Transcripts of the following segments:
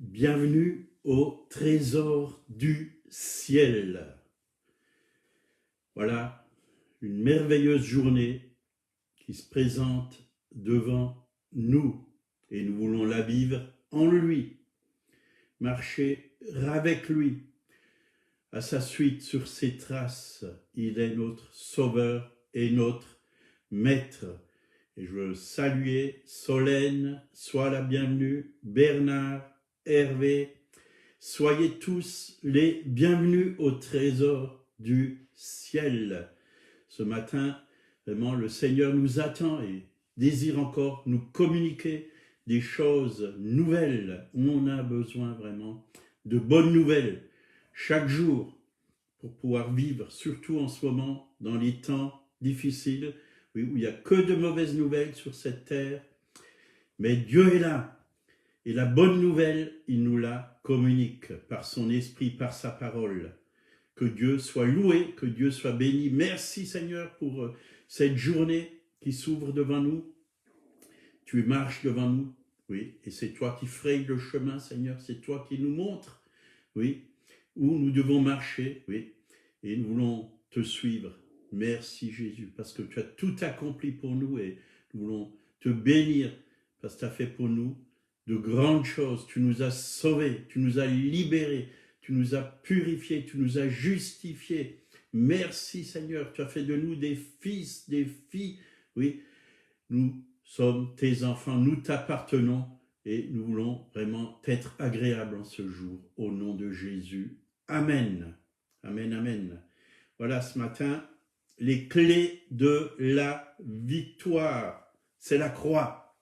Bienvenue au trésor du ciel. Voilà une merveilleuse journée qui se présente devant nous et nous voulons la vivre en lui, marcher avec lui, à sa suite, sur ses traces. Il est notre sauveur et notre maître. Et je veux saluer Solène, sois la bienvenue, Bernard, Hervé, soyez tous les bienvenus au trésor du ciel. Ce matin, vraiment, le Seigneur nous attend et désire encore nous communiquer des choses nouvelles. On a besoin vraiment de bonnes nouvelles chaque jour pour pouvoir vivre, surtout en ce moment, dans les temps difficiles, où il n'y a que de mauvaises nouvelles sur cette terre. Mais Dieu est là. Et la bonne nouvelle, il nous la communique par son esprit, par sa parole. Que Dieu soit loué, que Dieu soit béni. Merci Seigneur pour cette journée qui s'ouvre devant nous. Tu marches devant nous, oui, et c'est toi qui frayes le chemin, Seigneur, c'est toi qui nous montres, oui, où nous devons marcher, oui, et nous voulons te suivre. Merci Jésus, parce que tu as tout accompli pour nous et nous voulons te bénir, parce que tu as fait pour nous de grandes choses. Tu nous as sauvés, tu nous as libérés, tu nous as purifiés, tu nous as justifiés. Merci Seigneur, tu as fait de nous des fils, des filles, oui, nous sommes tes enfants, nous t'appartenons et nous voulons vraiment être agréables en ce jour. Au nom de Jésus, Amen. Amen, amen. Voilà ce matin, les clés de la victoire. C'est la croix.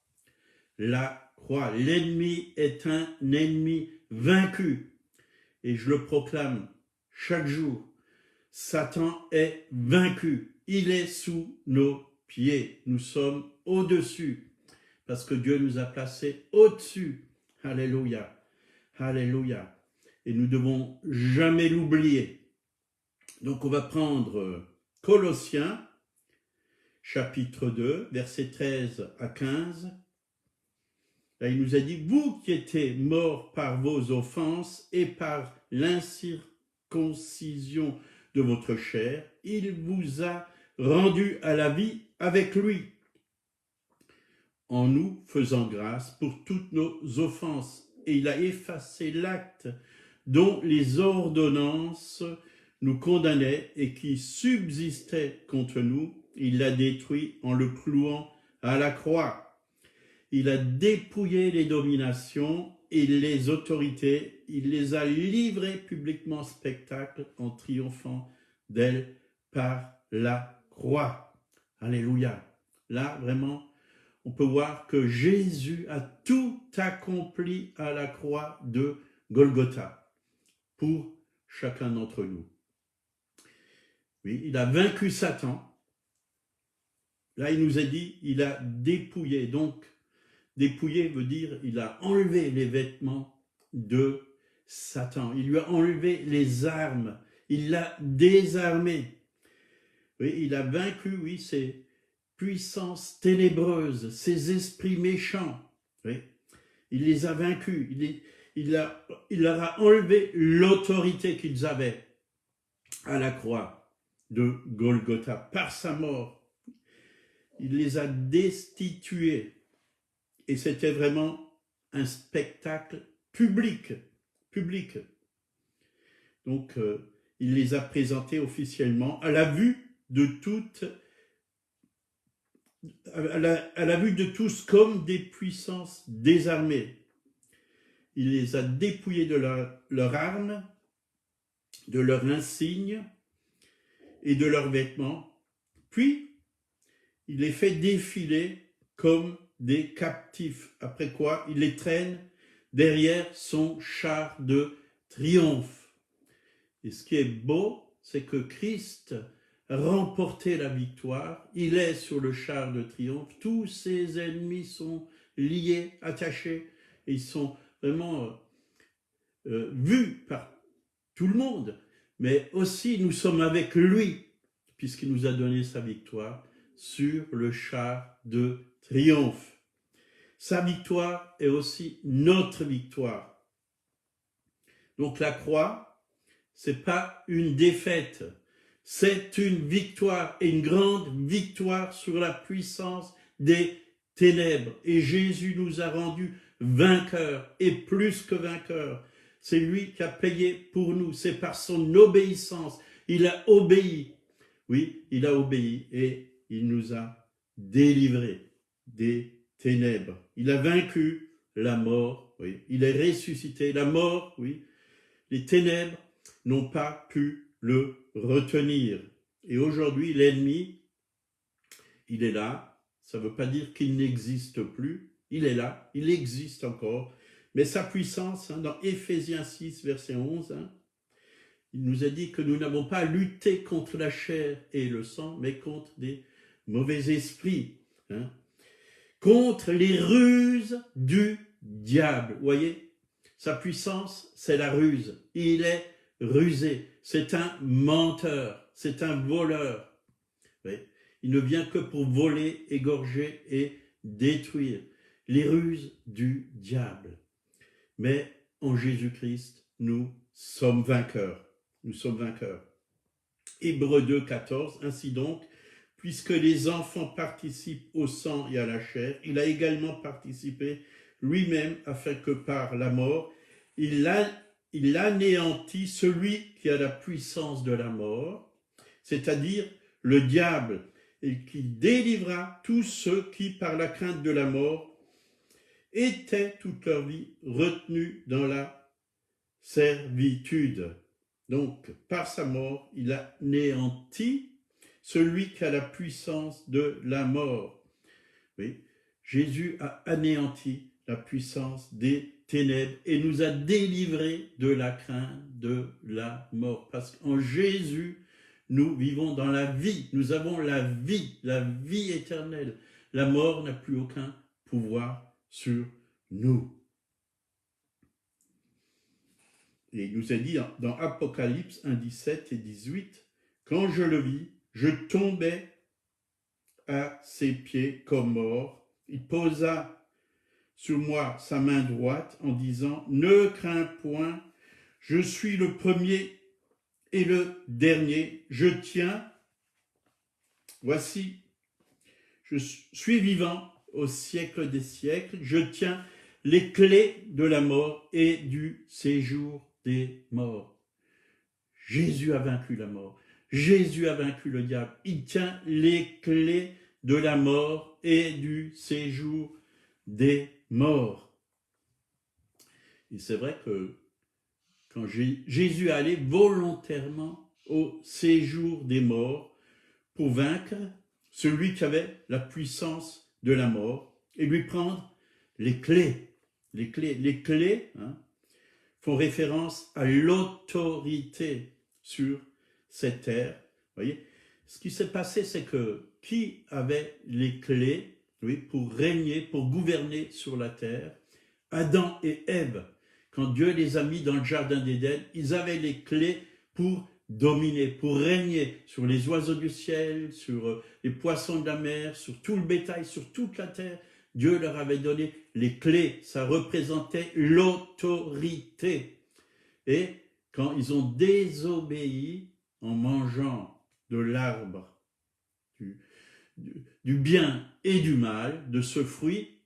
La croix. L'ennemi est un ennemi vaincu. Et je le proclame chaque jour. Satan est vaincu. Il est sous nos pieds. Nous sommes au-dessus. Parce que Dieu nous a placés au-dessus. Alléluia. Alléluia. Et nous ne devons jamais l'oublier. Donc on va prendre Colossiens, chapitre 2, versets 13 à 15. Là, il nous a dit, vous qui étiez morts par vos offenses et par l'incirconcision de votre chair, il vous a rendus à la vie avec lui, en nous faisant grâce pour toutes nos offenses. Et il a effacé l'acte dont les ordonnances nous condamnaient et qui subsistait contre nous. Il l'a détruit en le clouant à la croix. Il a dépouillé les dominations et les autorités. Il les a livrées publiquement en spectacle en triomphant d'elles par la croix. Alléluia. Là, vraiment, on peut voir que Jésus a tout accompli à la croix de Golgotha pour chacun d'entre nous. Oui, il a vaincu Satan. Là, il nous a dit, il a dépouillé. Donc, dépouiller veut dire, il a enlevé les vêtements de Satan. Il lui a enlevé les armes. Il l'a désarmé. Oui, il a vaincu, oui, ces puissances ténébreuses, ces esprits méchants. Oui, il les a vaincus. Il leur a enlevé l'autorité qu'ils avaient à la croix de Golgotha, par sa mort. Il les a destitués. Et c'était vraiment un spectacle public. Donc, il les a présentés officiellement à la vue de tous comme des puissances désarmées. Il les a dépouillés de leurs armes, de leurs insignes, et de leurs vêtements, puis il les fait défiler comme des captifs, après quoi il les traîne derrière son char de triomphe. Et ce qui est beau, c'est que Christ a remporté la victoire, il est sur le char de triomphe, tous ses ennemis sont liés, attachés, et ils sont vraiment vus par tout le monde. Mais aussi, nous sommes avec lui, puisqu'il nous a donné sa victoire sur le char de triomphe. Sa victoire est aussi notre victoire. Donc la croix, c'est pas une défaite, c'est une victoire, et une grande victoire sur la puissance des ténèbres. Et Jésus nous a rendus vainqueurs, et plus que vainqueurs. C'est lui qui a payé pour nous, c'est par son obéissance. Il a obéi, oui, il a obéi, et il nous a délivrés des ténèbres. Il a vaincu la mort, oui, il est ressuscité. La mort, oui, les ténèbres n'ont pas pu le retenir. Et aujourd'hui, l'ennemi, il est là. Ça ne veut pas dire qu'il n'existe plus. Il est là, il existe encore. Mais sa puissance, dans Éphésiens 6, verset 11, il nous a dit que nous n'avons pas à lutter contre la chair et le sang, mais contre des mauvais esprits. Contre les ruses du diable. Vous voyez, sa puissance, c'est la ruse. Il est rusé. C'est un menteur. C'est un voleur. Oui. Il ne vient que pour voler, égorger et détruire. Les ruses du diable. Mais en Jésus-Christ, nous sommes vainqueurs. Nous sommes vainqueurs. Hébreux 2, 14. Ainsi donc, puisque les enfants participent au sang et à la chair, il a également participé lui-même afin que par la mort, il anéantit celui qui a la puissance de la mort, c'est-à-dire le diable, et qui délivra tous ceux qui, par la crainte de la mort, étaient toute leur vie retenus dans la servitude. Donc, par sa mort, il anéantit celui qui a la puissance de la mort. Oui, Jésus a anéanti la puissance des ténèbres et nous a délivrés de la crainte de la mort. Parce qu'en Jésus, nous vivons dans la vie. Nous avons la vie éternelle. La mort n'a plus aucun pouvoir sur nous. Et il nous a dit dans Apocalypse 1, 17 et 18, « Quand je le vis, je tombais à ses pieds comme mort. Il posa sur moi sa main droite en disant, « Ne crains point, je suis le premier et le dernier. Je tiens, voici, je suis vivant au siècle des siècles. Je tiens les clés de la mort et du séjour des morts. » Jésus a vaincu la mort. Jésus a vaincu le diable. Il tient les clés de la mort et du séjour des morts. Et c'est vrai que quand Jésus est allé volontairement au séjour des morts pour vaincre celui qui avait la puissance de la mort et lui prendre les clés. Les clés font référence à l'autorité sur cette terre. Vous voyez, ce qui s'est passé, c'est que qui avait les clés, oui, pour régner, pour gouverner sur la terre? Adam et Ève. Quand Dieu les a mis dans le jardin d'Éden, ils avaient les clés pour dominer, pour régner sur les oiseaux du ciel, sur les poissons de la mer, sur tout le bétail, sur toute la terre. Dieu leur avait donné les clés, ça représentait l'autorité. Et quand ils ont désobéi en mangeant de l'arbre du bien et du mal, de ce fruit,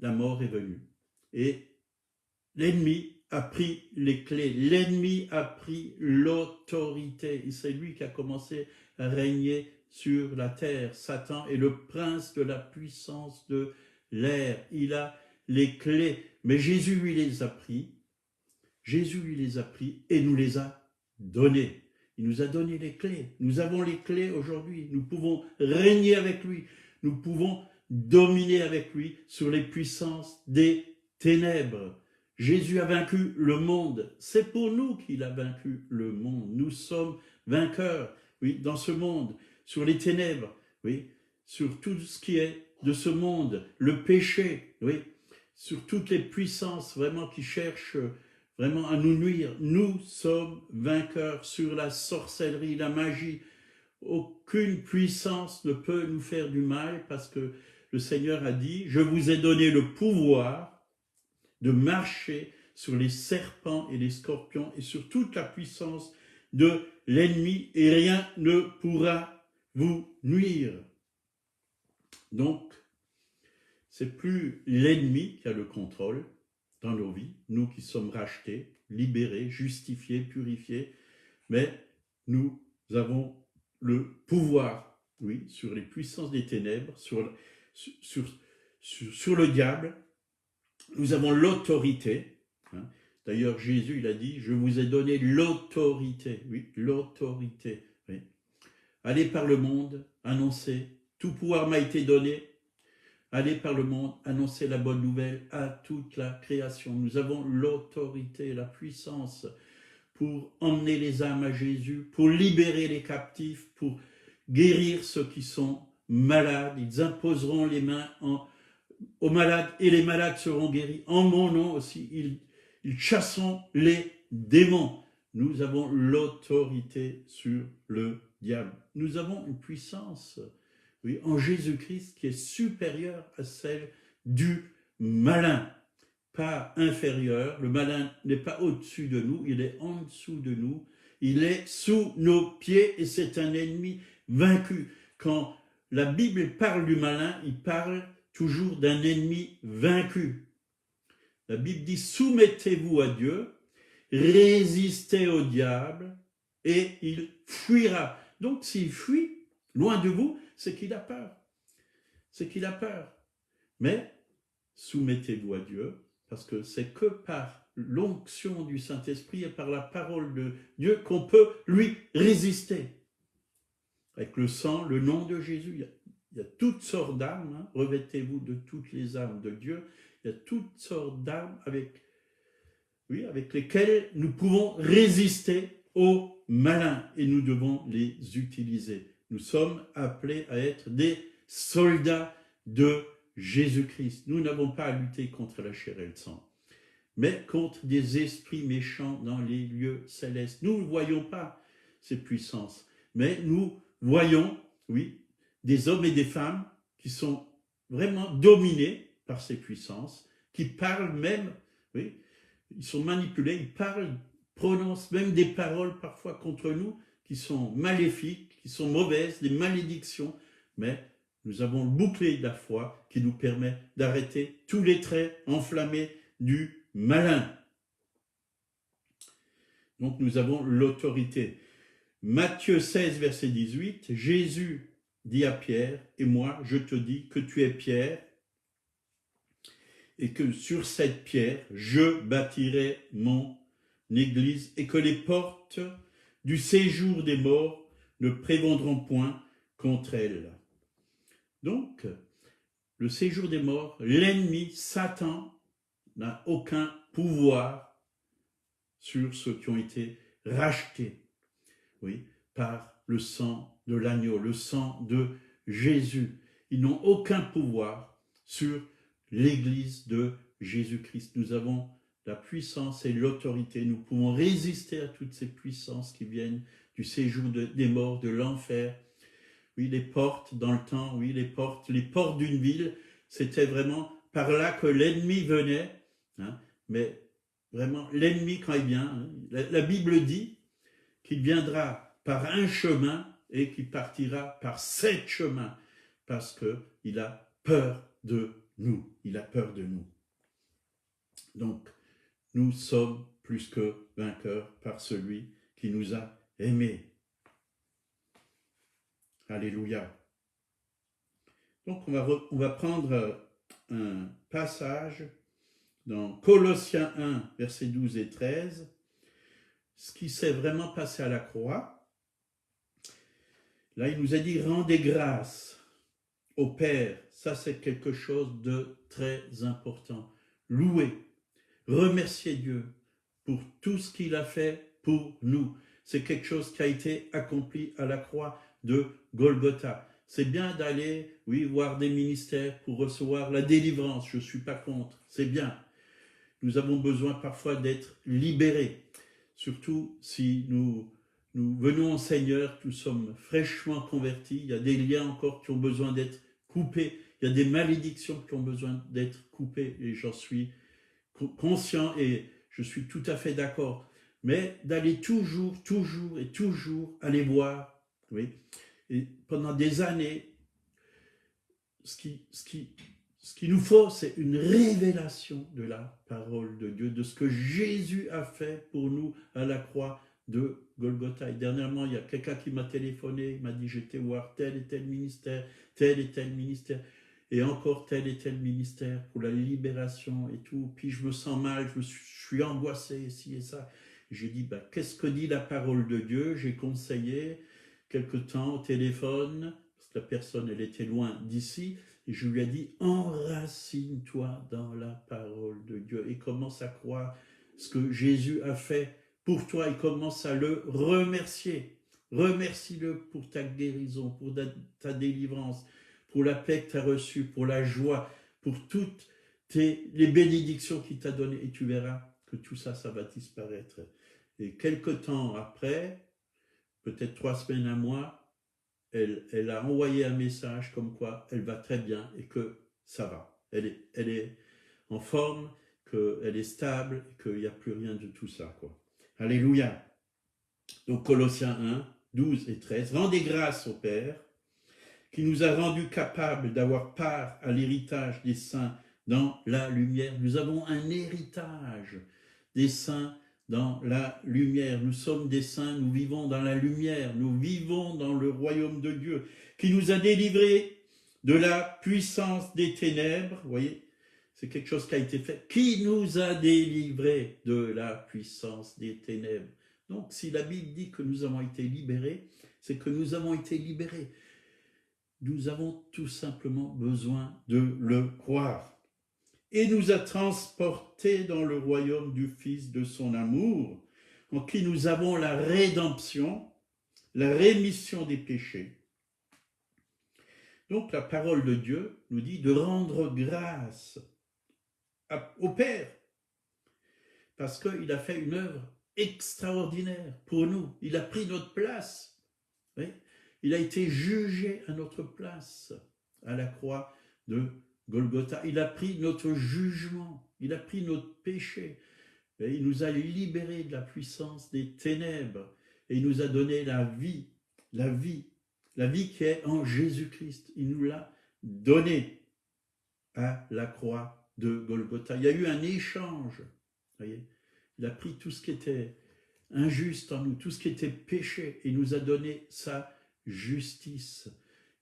la mort est venue. Et l'ennemi a pris les clés, l'ennemi a pris l'autorité. Et c'est lui qui a commencé à régner sur la terre. Satan est le prince de la puissance de l'air. Il a les clés. Mais Jésus lui les a pris. Jésus lui les a pris et nous les a donnés. Il nous a donné les clés. Nous avons les clés aujourd'hui. Nous pouvons régner avec lui. Nous pouvons dominer avec lui sur les puissances des ténèbres. Jésus a vaincu le monde. C'est pour nous qu'il a vaincu le monde. Nous sommes vainqueurs, oui, dans ce monde, sur les ténèbres, oui, sur tout ce qui est de ce monde, le péché, oui, sur toutes les puissances vraiment qui cherchent vraiment à nous nuire. Nous sommes vainqueurs sur la sorcellerie, la magie. Aucune puissance ne peut nous faire du mal parce que le Seigneur a dit « Je vous ai donné le pouvoir de marcher sur les serpents et les scorpions et sur toute la puissance de l'ennemi et rien ne pourra vous nuire. Donc, c'est plus l'ennemi qui a le contrôle dans nos vies, nous qui sommes rachetés, libérés, justifiés, purifiés, mais nous avons le pouvoir, oui, sur les puissances des ténèbres, sur le diable. Nous avons l'autorité. Hein. D'ailleurs, Jésus, il a dit, je vous ai donné l'autorité. Oui, l'autorité. Oui. Allez par le monde, annoncez. Tout pouvoir m'a été donné. Allez par le monde, annoncez la bonne nouvelle à toute la création. Nous avons l'autorité, la puissance pour emmener les âmes à Jésus, pour libérer les captifs, pour guérir ceux qui sont malades. Ils imposeront les mains aux malades et les malades seront guéris. En mon nom aussi, ils chasseront les démons. Nous avons l'autorité sur le diable. Nous avons une puissance, oui, en Jésus-Christ qui est supérieure à celle du malin, pas inférieure. Le malin n'est pas au-dessus de nous, il est en dessous de nous. Il est sous nos pieds et c'est un ennemi vaincu. Quand la Bible parle du malin, il parle toujours d'un ennemi vaincu. La Bible dit « Soumettez-vous à Dieu, résistez au diable et il fuira ». Donc s'il fuit loin de vous, c'est qu'il a peur. C'est qu'il a peur. Mais soumettez-vous à Dieu, parce que c'est que par l'onction du Saint-Esprit et par la parole de Dieu qu'on peut lui résister. Avec le sang, le nom de Jésus, il y a toutes sortes d'armes, hein. Revêtez-vous de toutes les armes de Dieu. Il y a toutes sortes d'armes avec lesquelles nous pouvons résister au malin et nous devons les utiliser. Nous sommes appelés à être des soldats de Jésus-Christ. Nous n'avons pas à lutter contre la chair et le sang, mais contre des esprits méchants dans les lieux célestes. Nous ne voyons pas ces puissances, mais nous voyons, oui, des hommes et des femmes qui sont vraiment dominés par ces puissances, qui parlent même, oui, ils sont manipulés, ils parlent, prononcent même des paroles parfois contre nous qui sont maléfiques, qui sont mauvaises, des malédictions, mais nous avons le bouclier de la foi qui nous permet d'arrêter tous les traits enflammés du malin. Donc nous avons l'autorité. Matthieu 16, verset 18, Jésus dit à Pierre, « Et moi, je te dis que tu es Pierre, et que sur cette pierre, je bâtirai mon église, et que les portes du séjour des morts ne prévaudront point contre elle. » Donc, le séjour des morts, l'ennemi, Satan, n'a aucun pouvoir sur ceux qui ont été rachetés, oui, par le sang de l'agneau, le sang de Jésus. Ils n'ont aucun pouvoir sur l'Église de Jésus-Christ. Nous avons la puissance et l'autorité. Nous pouvons résister à toutes ces puissances qui viennent du séjour des morts, de l'enfer. Oui, les portes dans le temps, oui, les portes d'une ville, c'était vraiment par là que l'ennemi venait. Hein, mais vraiment, l'ennemi, quand il vient, hein, la Bible dit qu'il viendra par un chemin et qu'il partira par 7 chemins parce qu'il a peur de nous. Il a peur de nous. Donc, nous sommes plus que vainqueurs par celui qui nous a aimés. Alléluia. Donc, on va prendre un passage dans Colossiens 1, versets 12 et 13, ce qui s'est vraiment passé à la croix. Là, il nous a dit « Rendez grâce au Père ». Ça, c'est quelque chose de très important. Louer, remercier Dieu pour tout ce qu'il a fait pour nous. C'est quelque chose qui a été accompli à la croix de Golgotha. C'est bien d'aller, oui, voir des ministères pour recevoir la délivrance. Je ne suis pas contre. C'est bien. Nous avons besoin parfois d'être libérés. Surtout si nous venons au Seigneur, nous sommes fraîchement convertis. Il y a des liens encore qui ont besoin d'être coupés. Il y a des malédictions qui ont besoin d'être coupées. Et j'en suis conscient et je suis tout à fait d'accord. Mais d'aller toujours aller voir, oui. Et pendant des années, ce qui nous faut, c'est une révélation de la parole de Dieu, de ce que Jésus a fait pour nous à la croix de Golgotha. Et dernièrement, il y a quelqu'un qui m'a téléphoné, il m'a dit, j'étais voir tel et tel ministère, et encore tel et tel ministère pour la libération et tout. Puis je me sens mal, je suis angoissé, ici et ça. J'ai dit, qu'est-ce que dit la parole de Dieu? J'ai conseillé quelque temps au téléphone, parce que la personne, elle était loin d'ici, et je lui ai dit, enracine-toi dans la parole de Dieu et commence à croire ce que Jésus a fait pour toi et commence à le remercier. Remercie-le pour ta guérison, pour ta délivrance, pour la paix que tu as reçue, pour la joie, pour toutes les bénédictions qu'il t'a données. Et tu verras que tout ça, ça va disparaître. Et quelque temps après, peut-être 3 semaines, un mois, elle a envoyé un message comme quoi elle va très bien et que ça va. Elle est en forme, qu'elle est stable, qu'il n'y a plus rien de tout ça, quoi. Alléluia. Donc Colossiens 1, 12 et 13. Rendez grâce au Père qui nous a rendus capables d'avoir part à l'héritage des saints dans la lumière. Nous avons un héritage des saints dans la lumière. Nous sommes des saints, nous vivons dans la lumière, nous vivons dans le royaume de Dieu, qui nous a délivrés de la puissance des ténèbres. Vous voyez, c'est quelque chose qui a été fait. Qui nous a délivrés de la puissance des ténèbres. Donc, si la Bible dit que nous avons été libérés, c'est que nous avons été libérés. Nous avons tout simplement besoin de le croire. Et nous a transportés dans le royaume du Fils de son amour, en qui nous avons la rédemption, la rémission des péchés. Donc la parole de Dieu nous dit de rendre grâce au Père, parce qu'il a fait une œuvre extraordinaire pour nous. Il a pris notre place. Oui. Il a été jugé à notre place à la croix de Golgotha. Il a pris notre jugement, il a pris notre péché. Et il nous a libérés de la puissance des ténèbres et il nous a donné la vie qui est en Jésus-Christ. Il nous l'a donné à la croix de Golgotha. Il y a eu un échange. Voyez, il a pris tout ce qui était injuste en nous, tout ce qui était péché, et il nous a donné sa justice.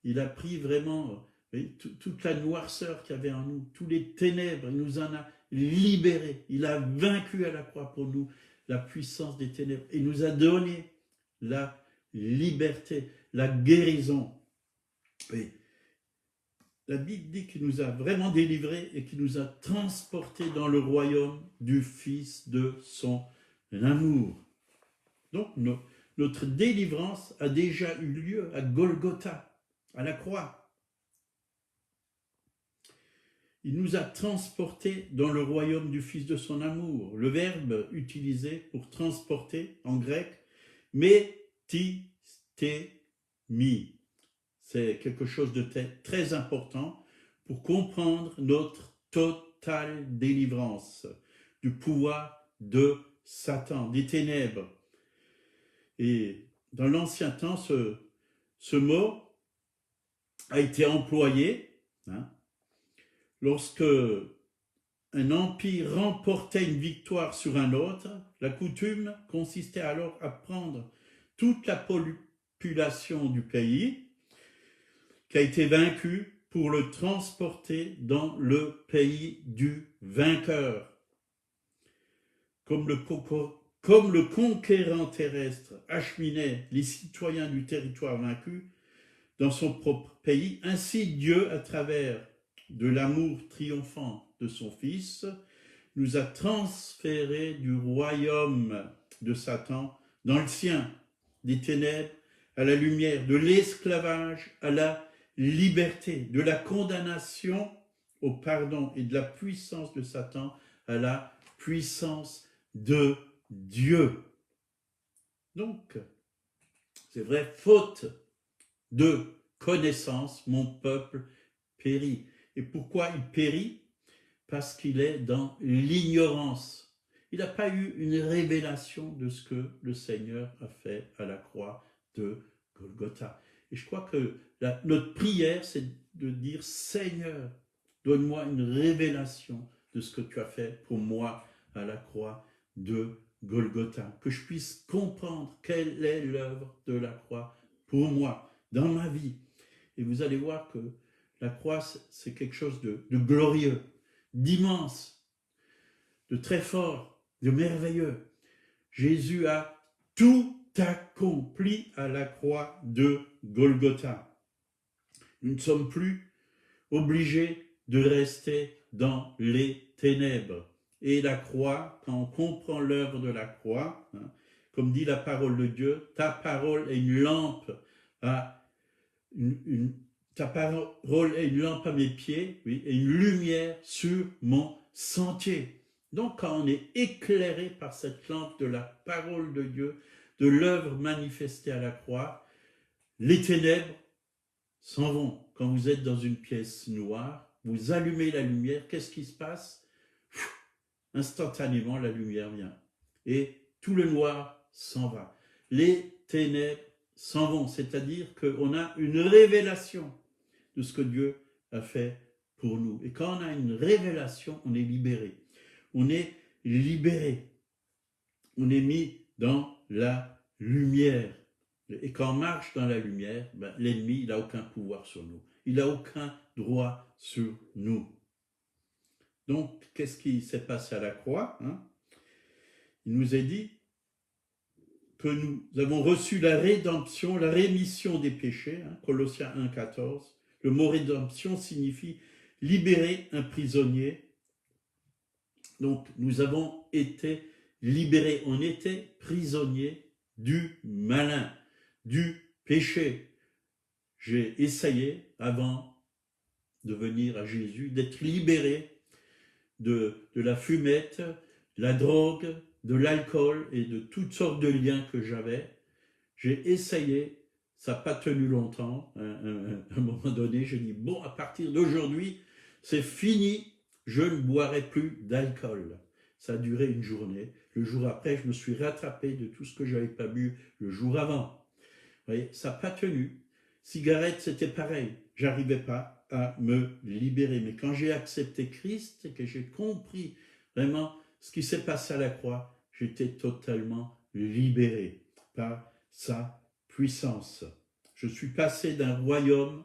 Il a pris vraiment toute la noirceur qu'il y avait en nous, tous les ténèbres, il nous en a libérés. Il a vaincu à la croix pour nous la puissance des ténèbres. Il nous a donné la liberté, la guérison. Et la Bible dit qu'il nous a vraiment délivrés et qu'il nous a transportés dans le royaume du Fils de son amour. Donc notre délivrance a déjà eu lieu à Golgotha, à la croix. Il nous a transportés dans le royaume du Fils de son amour. Le verbe utilisé pour transporter en grec, métistemi. C'est quelque chose de très important pour comprendre notre totale délivrance du pouvoir de Satan, des ténèbres. Et dans l'ancien temps, ce mot a été employé lorsque un empire remportait une victoire sur un autre. La coutume consistait alors à prendre toute la population du pays qui a été vaincu pour le transporter dans le pays du vainqueur. Comme le conquérant terrestre acheminait les citoyens du territoire vaincu dans son propre pays, ainsi Dieu, à travers de l'amour triomphant de son Fils, nous a transférés du royaume de Satan dans le sien, des ténèbres à la lumière, de l'esclavage à la liberté, de la condamnation au pardon et de la puissance de Satan à la puissance de Dieu. Donc, c'est vrai, faute de connaissance, mon peuple périt. Et pourquoi il périt? Parce qu'il est dans l'ignorance. il n'a pas eu une révélation de ce que le Seigneur a fait à la croix de Golgotha. Et je crois que notre prière, c'est de dire, Seigneur, donne-moi une révélation de ce que tu as fait pour moi à la croix de Golgotha, que je puisse comprendre quelle est l'œuvre de la croix pour moi, dans ma vie. Et vous allez voir que la croix, c'est quelque chose de glorieux, d'immense, de très fort, de merveilleux. Jésus a tout accompli à la croix de Golgotha. Nous ne sommes plus obligés de rester dans les ténèbres. Et la croix, quand on comprend l'œuvre de la croix, comme dit la parole de Dieu, ta parole est une lampe à ta parole est une lampe à mes pieds, oui, et une lumière sur mon sentier. Donc, quand on est éclairé par cette lampe de la parole de Dieu, de l'œuvre manifestée à la croix, les ténèbres s'en vont. Quand vous êtes dans une pièce noire, vous allumez la lumière, qu'est-ce qui se passe? Instantanément, la lumière vient. Et tout le noir s'en va. Les ténèbres s'en vont, c'est-à-dire qu'on a une révélation de ce que Dieu a fait pour nous. Et quand on a une révélation, on est libéré. On est libéré. On est mis dans la lumière. Et quand on marche dans la lumière, l'ennemi, il n'a aucun pouvoir sur nous. Il n'a aucun droit sur nous. Donc, qu'est-ce qui s'est passé à la croix? Il nous est dit que nous avons reçu la rédemption, la rémission des péchés, Colossiens 1, 14. Le mot rédemption signifie libérer un prisonnier. Donc, nous avons été libérés. On était prisonniers du malin, du péché. J'ai essayé, avant de venir à Jésus, d'être libéré de la fumette, de la drogue, de l'alcool et de toutes sortes de liens que j'avais. J'ai essayé, ça n'a pas tenu longtemps. À un moment donné, j'ai dit, bon, à partir d'aujourd'hui, c'est fini, je ne boirai plus d'alcool. Ça a duré une journée. Le jour après, je me suis rattrapé de tout ce que je n'avais pas bu le jour avant. Vous voyez, ça n'a pas tenu. Cigarette, c'était pareil. J'arrivais pas à me libérer. Mais quand j'ai accepté Christ et que j'ai compris vraiment ce qui s'est passé à la croix, j'étais totalement libéré par sa puissance. Je suis passé d'un royaume,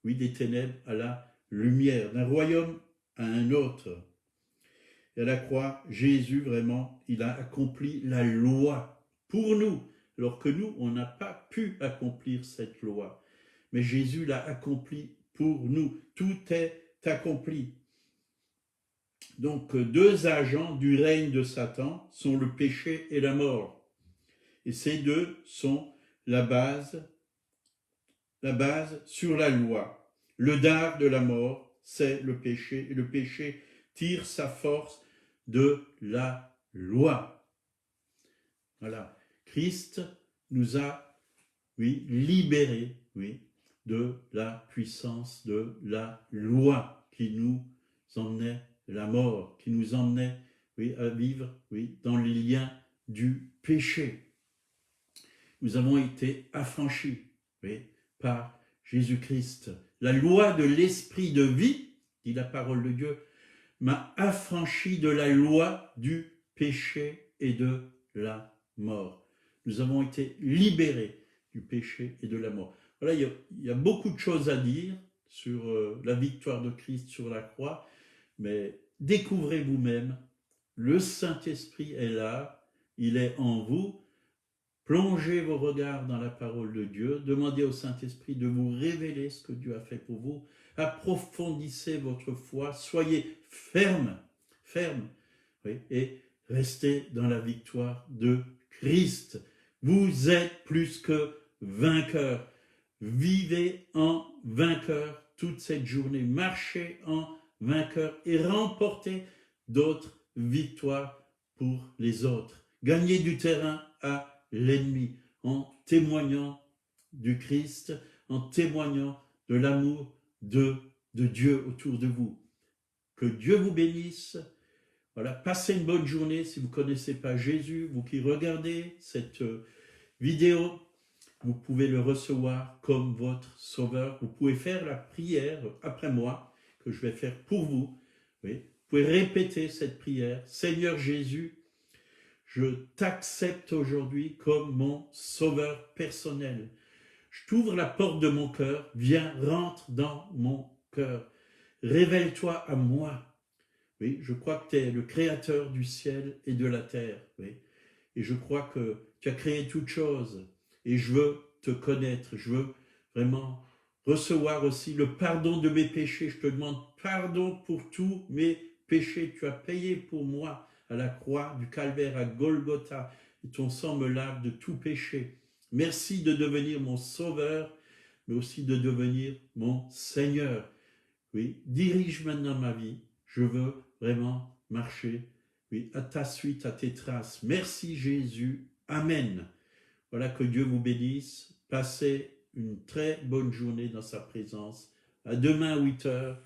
oui, des ténèbres à la lumière, d'un royaume à un autre. Et à la croix, Jésus, vraiment, il a accompli la loi pour nous, alors que nous, on n'a pas pu accomplir cette loi. Mais Jésus l'a accompli pour nous. Tout est accompli. Donc, deux agents du règne de Satan sont le péché et la mort. Et ces deux sont la base sur la loi. Le dard de la mort, c'est le péché. Et le péché tire sa force de la loi. Voilà. Christ nous a, oui, libérés, oui, de la puissance de la loi qui nous emmenait la mort, qui nous emmenait, oui, à vivre, oui, dans les liens du péché. Nous avons été affranchis, oui, par Jésus-Christ. La loi de l'esprit de vie, dit la parole de Dieu, m'a affranchi de la loi du péché et de la mort. Nous avons été libérés du péché et de la mort. Voilà, il y a beaucoup de choses à dire sur la victoire de Christ sur la croix, mais découvrez vous-même, le Saint-Esprit est là, il est en vous. Plongez vos regards dans la parole de Dieu, demandez au Saint-Esprit de vous révéler ce que Dieu a fait pour vous, approfondissez votre foi, soyez ferme, oui, et restez dans la victoire de Christ. Vous êtes plus que vainqueurs. Vivez en vainqueur toute cette journée, marchez en vainqueur et remportez d'autres victoires pour les autres. Gagnez du terrain à l'ennemi en témoignant du Christ, en témoignant de l'amour de Dieu autour de vous. Que Dieu vous bénisse. Voilà, passez une bonne journée. Si vous ne connaissez pas Jésus, vous qui regardez cette vidéo, vous pouvez le recevoir comme votre sauveur. Vous pouvez faire la prière après moi, que je vais faire pour vous. Oui. Vous pouvez répéter cette prière. Seigneur Jésus, je t'accepte aujourd'hui comme mon sauveur personnel. Je t'ouvre la porte de mon cœur. Viens, rentre dans mon cœur. Révèle-toi à moi. Oui, je crois que tu es le créateur du ciel et de la terre. Oui. Et je crois que tu as créé toutes choses. Et je veux te connaître. Je veux vraiment recevoir aussi le pardon de mes péchés. Je te demande pardon pour tous mes péchés. Tu as payé pour moi à la croix du Calvaire, à Golgotha. Et ton sang me lave de tout péché. Merci de devenir mon sauveur, mais aussi de devenir mon Seigneur. Oui, dirige maintenant ma vie. Je veux vraiment marcher, oui, à ta suite, à tes traces. Merci Jésus. Amen. Voilà, que Dieu vous bénisse. Passez une très bonne journée dans sa présence. À demain à 8 heures.